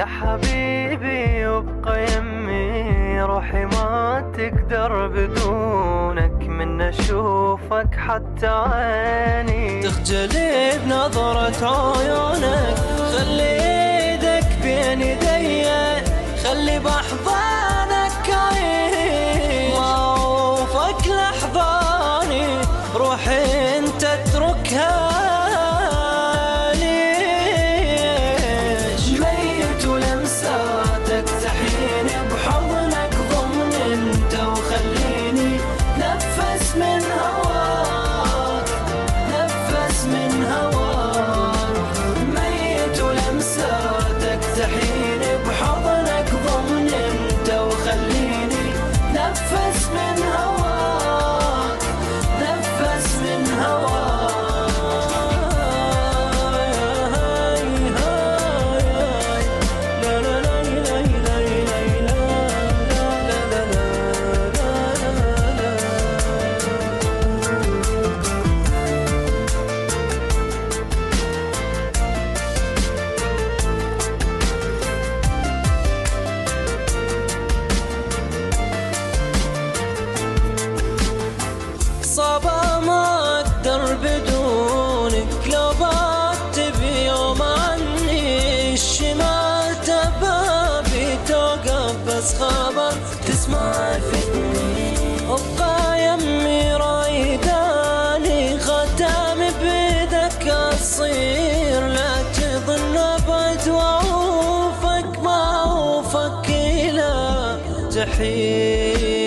حبيبي وابقى يمي، روحي ما تقدر بدونك، من اشوفك حتى عيني تخجلي بنظرة عيونك. خلي ايدك بين يدي، خلي باحضانك اعيش، ما اوفك لاحضاني روحي انت اتركها. صعبة ما أقدر بدونك، لو بكتب يوم عني الشمال تبابي توقف، بس خبر تسمع فتني ابقى يمي رايداني، ختامي بيدك أصير، لا تظن أبعد وأوفك ما أوفك إلى جحيم.